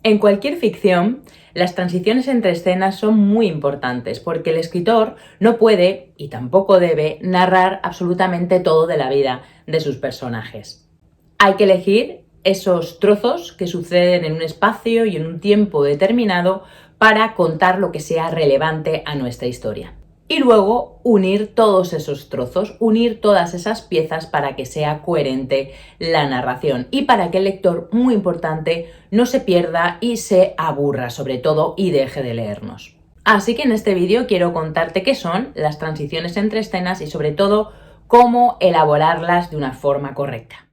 En cualquier ficción, las transiciones entre escenas son muy importantes porque el escritor no puede y tampoco debe narrar absolutamente todo de la vida de sus personajes. Hay que elegir esos trozos que suceden en un espacio y en un tiempo determinado para contar lo que sea relevante a nuestra historia. Y luego unir todos esos trozos, unir todas esas piezas para que sea coherente la narración y para que el lector, muy importante, no se pierda y se aburra sobre todo y deje de leernos. Así que en este vídeo quiero contarte qué son las transiciones entre escenas y sobre todo cómo elaborarlas de una forma correcta.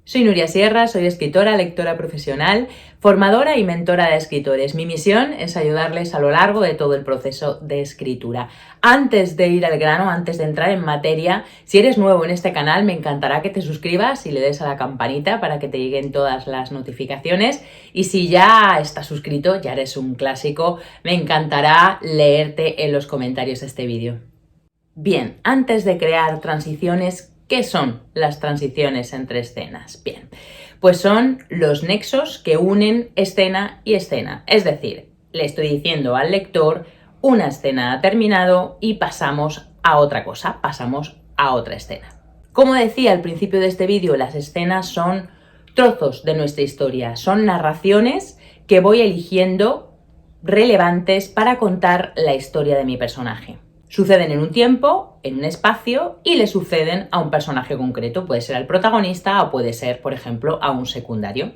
Soy Nuria Sierra, soy escritora, lectora profesional, formadora y mentora de escritores. Mi misión es ayudarles a lo largo de todo el proceso de escritura. Antes de ir al grano, antes de entrar en materia, si eres nuevo en este canal, me encantará que te suscribas y le des a la campanita para que te lleguen todas las notificaciones. Y si ya estás suscrito, ya eres un clásico, me encantará leerte en los comentarios de este vídeo. Bien, antes de crear transiciones, ¿qué son las transiciones entre escenas? Bien, pues son los nexos que unen escena y escena. Es decir, le estoy diciendo al lector, una escena ha terminado y pasamos a otra cosa, pasamos a otra escena. Como decía al principio de este vídeo, las escenas son trozos de nuestra historia, son narraciones que voy eligiendo relevantes para contar la historia de mi personaje. Suceden en un tiempo, en un espacio y le suceden a un personaje concreto. Puede ser al protagonista o puede ser, por ejemplo, a un secundario.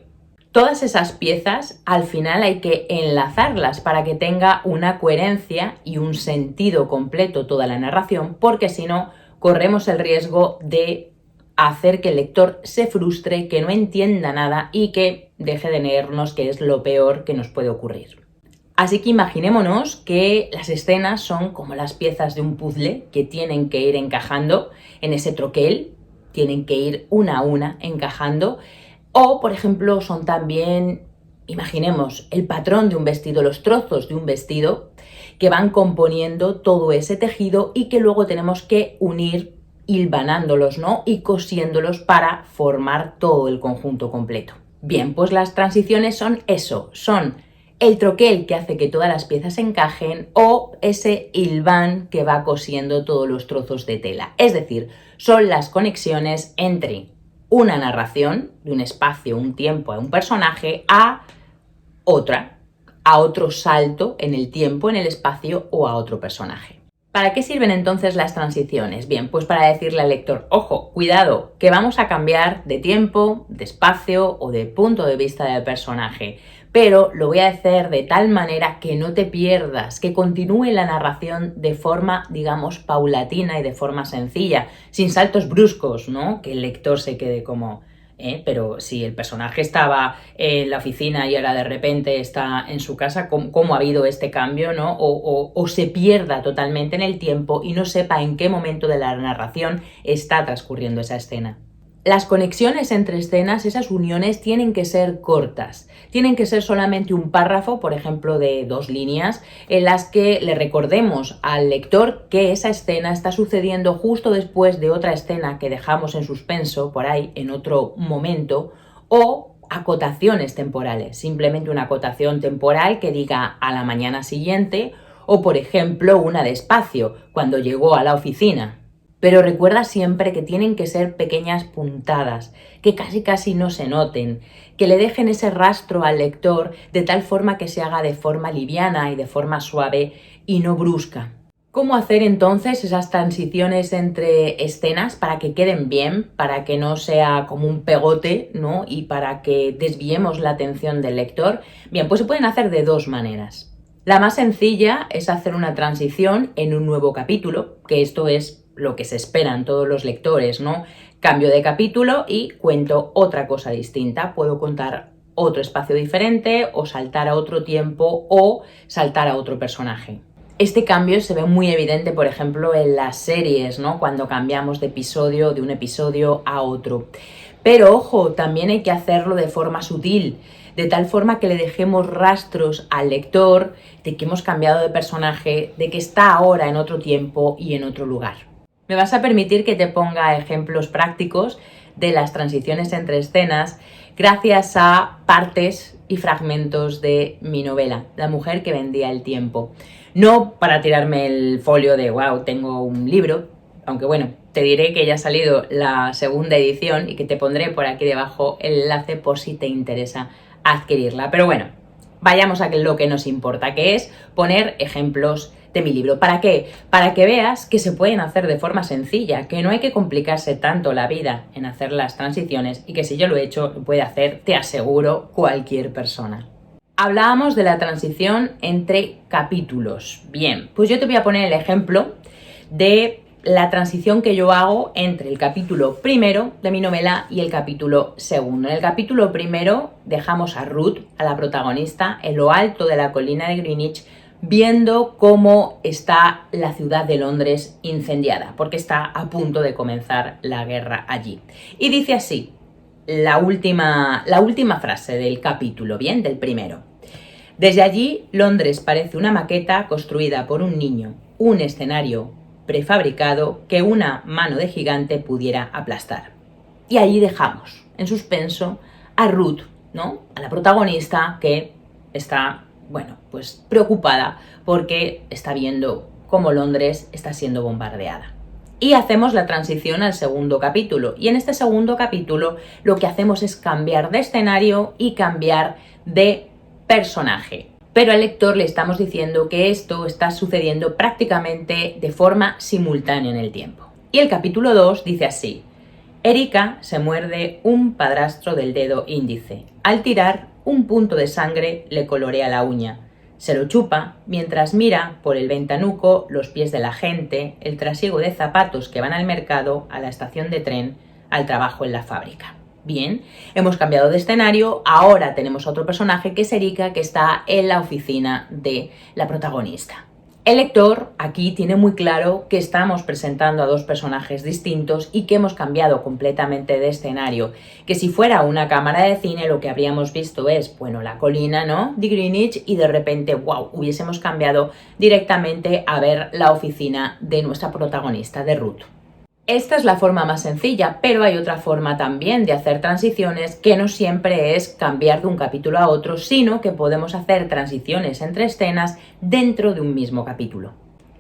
Todas esas piezas al final hay que enlazarlas para que tenga una coherencia y un sentido completo toda la narración, porque si no, corremos el riesgo de hacer que el lector se frustre, que no entienda nada y que deje de leernos, que es lo peor que nos puede ocurrir. Así que imaginémonos que las escenas son como las piezas de un puzzle que tienen que ir encajando en ese troquel, tienen que ir una a una encajando. O, por ejemplo, son también, imaginemos, el patrón de un vestido, los trozos de un vestido que van componiendo todo ese tejido y que luego tenemos que unir hilvanándolos, ¿no? Y cosiéndolos para formar todo el conjunto completo. Bien, pues las transiciones son eso, son el troquel que hace que todas las piezas encajen o ese hilván que va cosiendo todos los trozos de tela. Es decir, son las conexiones entre una narración de un espacio, un tiempo, a un personaje a otra, a otro salto en el tiempo, en el espacio o a otro personaje. ¿Para qué sirven entonces las transiciones? Bien, pues para decirle al lector, ojo, cuidado, que vamos a cambiar de tiempo, de espacio o de punto de vista del personaje, pero lo voy a hacer de tal manera que no te pierdas, que continúe la narración de forma, digamos, paulatina y de forma sencilla, sin saltos bruscos, ¿no? Que el lector se quede como... Pero si el personaje estaba en la oficina y ahora de repente está en su casa, ¿cómo ha habido este cambio, ¿no? O se pierda totalmente en el tiempo y no sepa en qué momento de la narración está transcurriendo esa escena. Las conexiones entre escenas, esas uniones, tienen que ser cortas. Tienen que ser solamente un párrafo, por ejemplo, de 2 líneas, en las que le recordemos al lector que esa escena está sucediendo justo después de otra escena que dejamos en suspenso, por ahí, en otro momento, o acotaciones temporales. Simplemente una acotación temporal que diga a la mañana siguiente, o, por ejemplo, una de espacio, cuando llegó a la oficina. Pero recuerda siempre que tienen que ser pequeñas puntadas, que casi no se noten, que le dejen ese rastro al lector de tal forma que se haga de forma liviana y de forma suave y no brusca. ¿Cómo hacer entonces esas transiciones entre escenas para que queden bien, para que no sea como un pegote, ¿no? Y para que desviemos la atención del lector? Bien, pues se pueden hacer de 2 maneras. La más sencilla es hacer una transición en un nuevo capítulo, que esto es lo que se esperan todos los lectores, ¿no? Cambio de capítulo y cuento otra cosa distinta. Puedo contar otro espacio diferente o saltar a otro tiempo o saltar a otro personaje. Este cambio se ve muy evidente, por ejemplo, en las series, ¿no? Cuando cambiamos de episodio, de un episodio a otro. Pero ojo, también hay que hacerlo de forma sutil, de tal forma que le dejemos rastros al lector de que hemos cambiado de personaje, de que está ahora en otro tiempo y en otro lugar. Me vas a permitir que te ponga ejemplos prácticos de las transiciones entre escenas gracias a partes y fragmentos de mi novela, La mujer que vendía el tiempo. No para tirarme el folio de wow, tengo un libro, aunque bueno, te diré que ya ha salido la segunda edición y que te pondré por aquí debajo el enlace por si te interesa adquirirla. Pero bueno, vayamos a lo que nos importa, que es poner ejemplos de mi libro. ¿Para qué? Para que veas que se pueden hacer de forma sencilla, que no hay que complicarse tanto la vida en hacer las transiciones y que si yo lo he hecho, lo puede hacer, te aseguro, cualquier persona. Hablábamos de la transición entre capítulos. Bien, pues yo te voy a poner el ejemplo de la transición que yo hago entre el capítulo primero de mi novela y el capítulo segundo. En el capítulo primero dejamos a Ruth, a la protagonista, en lo alto de la colina de Greenwich, viendo cómo está la ciudad de Londres incendiada, porque está a punto de comenzar la guerra allí. Y dice así, la última frase del capítulo, bien, del primero. Desde allí, Londres parece una maqueta construida por un niño, un escenario prefabricado que una mano de gigante pudiera aplastar. Y ahí dejamos en suspenso a Ruth, ¿no? A la protagonista que está, bueno, pues preocupada porque está viendo cómo Londres está siendo bombardeada. Y hacemos la transición al segundo capítulo. Y en este segundo capítulo lo que hacemos es cambiar de escenario y cambiar de personaje. Pero al lector le estamos diciendo que esto está sucediendo prácticamente de forma simultánea en el tiempo. Y el capítulo 2 dice así: Erika se muerde un padrastro del dedo índice. Al tirar, un punto de sangre le colorea la uña. Se lo chupa mientras mira por el ventanuco los pies de la gente, el trasiego de zapatos que van al mercado, a la estación de tren, al trabajo en la fábrica. Bien, hemos cambiado de escenario, ahora tenemos otro personaje que es Erika, que está en la oficina de la protagonista. El lector aquí tiene muy claro que estamos presentando a dos personajes distintos y que hemos cambiado completamente de escenario, que si fuera una cámara de cine lo que habríamos visto es, bueno, la colina, ¿no?, de Greenwich, y de repente, wow, hubiésemos cambiado directamente a ver la oficina de nuestra protagonista, de Ruth. Esta es la forma más sencilla, pero hay otra forma también de hacer transiciones que no siempre es cambiar de un capítulo a otro, sino que podemos hacer transiciones entre escenas dentro de un mismo capítulo.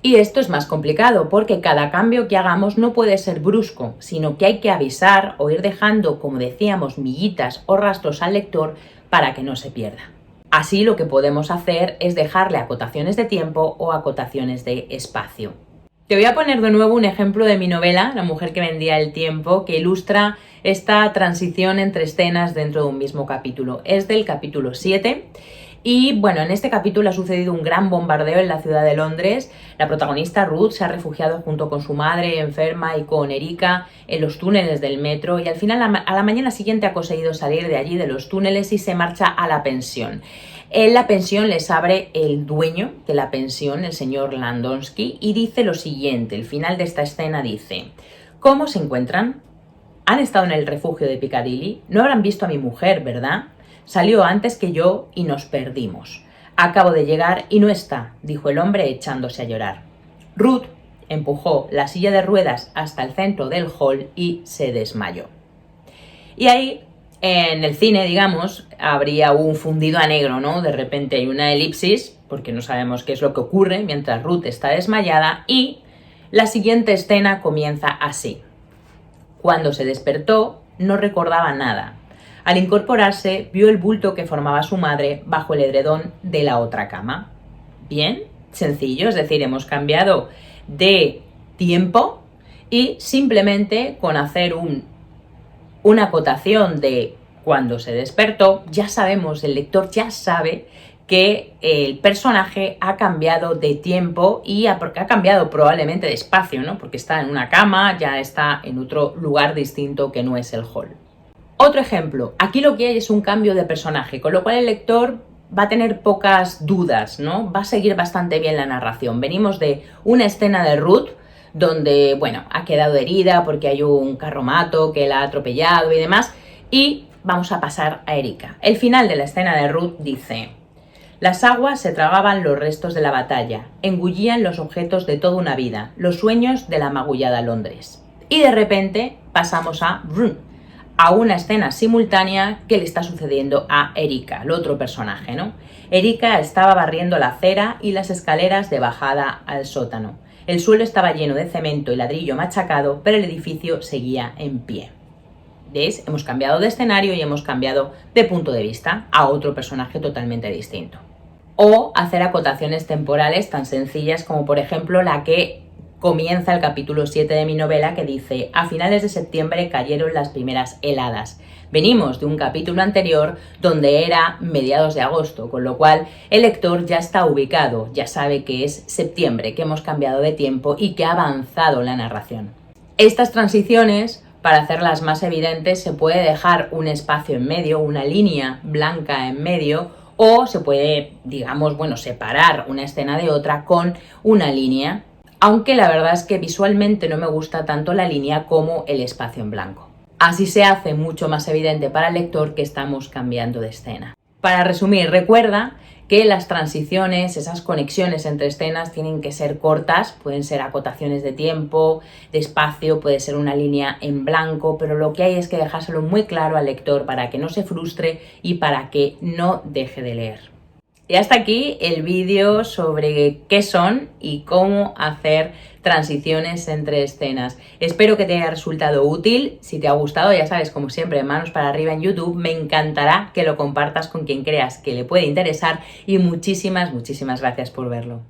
Y esto es más complicado porque cada cambio que hagamos no puede ser brusco, sino que hay que avisar o ir dejando, como decíamos, miguitas o rastros al lector para que no se pierda. Así lo que podemos hacer es dejarle acotaciones de tiempo o acotaciones de espacio. Te voy a poner de nuevo un ejemplo de mi novela, La mujer que vendía el tiempo, que ilustra esta transición entre escenas dentro de un mismo capítulo. Es del capítulo 7 y bueno, en este capítulo ha sucedido un gran bombardeo en la ciudad de Londres. La protagonista Ruth se ha refugiado junto con su madre enferma y con Erika en los túneles del metro y al final a la mañana siguiente ha conseguido salir de allí, de los túneles, y se marcha a la pensión. En la pensión les abre el dueño de la pensión, el señor Landonsky, y dice lo siguiente. El final de esta escena dice: ¿Cómo se encuentran? ¿Han estado en el refugio de Piccadilly? No habrán visto a mi mujer, ¿verdad? Salió antes que yo y nos perdimos. Acabo de llegar y no está, dijo el hombre echándose a llorar. Ruth empujó la silla de ruedas hasta el centro del hall y se desmayó. Y ahí, en el cine, digamos, habría un fundido a negro, ¿no? De repente hay una elipsis, porque no sabemos qué es lo que ocurre mientras Ruth está desmayada, y la siguiente escena comienza así. Cuando se despertó, no recordaba nada. Al incorporarse, vio el bulto que formaba su madre bajo el edredón de la otra cama. Bien, sencillo, es decir, hemos cambiado de tiempo y simplemente con hacer una acotación de cuando se despertó, ya sabemos, el lector ya sabe que el personaje ha cambiado de tiempo y ha cambiado probablemente de espacio, ¿no? Porque está en una cama, ya está en otro lugar distinto que no es el hall. Otro ejemplo, aquí lo que hay es un cambio de personaje, con lo cual el lector va a tener pocas dudas, ¿no? Va a seguir bastante bien la narración. Venimos de una escena de Ruth, donde, bueno, ha quedado herida porque hay un carromato que la ha atropellado y demás, y vamos a pasar a Erika. El final de la escena de Ruth dice: las aguas se tragaban los restos de la batalla, engullían los objetos de toda una vida, los sueños de la magullada Londres. Y de repente pasamos a una escena simultánea que le está sucediendo a Erika, el otro personaje, ¿no? Erika estaba barriendo la acera y las escaleras de bajada al sótano. El suelo estaba lleno de cemento y ladrillo machacado, pero el edificio seguía en pie. ¿Veis? Hemos cambiado de escenario y hemos cambiado de punto de vista a otro personaje totalmente distinto. O hacer acotaciones temporales tan sencillas como, por ejemplo, la que comienza el capítulo 7 de mi novela, que dice: a finales de septiembre cayeron las primeras heladas. Venimos de un capítulo anterior donde era mediados de agosto, con lo cual el lector ya está ubicado, ya sabe que es septiembre, que hemos cambiado de tiempo y que ha avanzado la narración. Estas transiciones, para hacerlas más evidentes, se puede dejar un espacio en medio, una línea blanca en medio, o se puede, separar una escena de otra con una línea, aunque la verdad es que visualmente no me gusta tanto la línea como el espacio en blanco. Así se hace mucho más evidente para el lector que estamos cambiando de escena. Para resumir, recuerda que las transiciones, esas conexiones entre escenas tienen que ser cortas, pueden ser acotaciones de tiempo, de espacio, puede ser una línea en blanco, pero lo que hay es que dejárselo muy claro al lector para que no se frustre y para que no deje de leer. Y hasta aquí el vídeo sobre qué son y cómo hacer transiciones entre escenas. Espero que te haya resultado útil. Si te ha gustado, ya sabes, como siempre, manos para arriba en YouTube. Me encantará que lo compartas con quien creas que le puede interesar y muchísimas gracias por verlo.